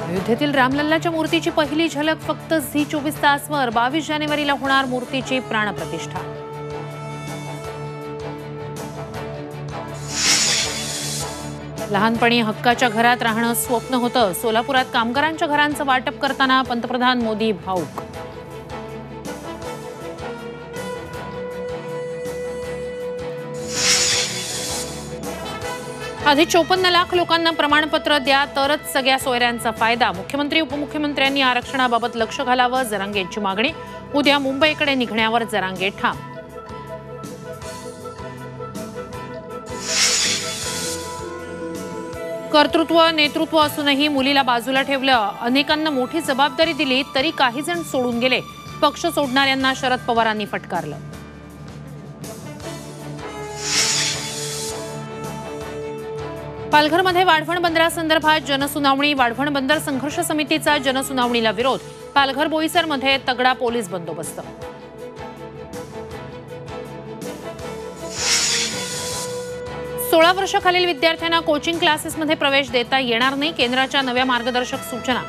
अयोध्येतील रामलल्लाच्या मूर्तीची पहिली झलक फक्त झी24 तासवर 22 जानेवारीला होणार मूर्तीची प्राणप्रतिष्ठा। लहानपणी हक्काच्या घरात राहणं स्वप्न होतं। सोलापुरात कामगारांच्या घरांचं वाटप करताना पंतप्रधान मोदी भावुक। आधी 54 लाख लोकांना प्रमाणपत्र द्या तरच सगळ्या सोयऱ्यांचा फायदा। मुख्यमंत्री उपमुख्यमंत्र्यांनी आरक्षणाबाबत लक्ष घालावं, जरांगेंची मागणी। उद्या मुंबईकडे निघण्यावर जरांगे ठाम। कर्तृत्व नेतृत्व असूनही मुलीला बाजूला ठेवलं। अनेकांना मोठी जबाबदारी दिली तरी काही जण सोडून गेले। पक्ष सोडणाऱ्यांना शरद पवारांनी फटकारलं। पालघरमध्ये वाढवण बंदरासंदर्भात जनसुनावणी। वाढवण बंदर संघर्ष समितीचा जनसुनावणीला विरोध। पालघर बोईसरमध्ये तगडा पोलीस बंदोबस्त। 16 वर्षाखालील विद्यार्थ्यांना कोचिंग क्लासेसमध्ये प्रवेश देता येणार नाही। केंद्राच्या नव्या मार्गदर्शक सूचना।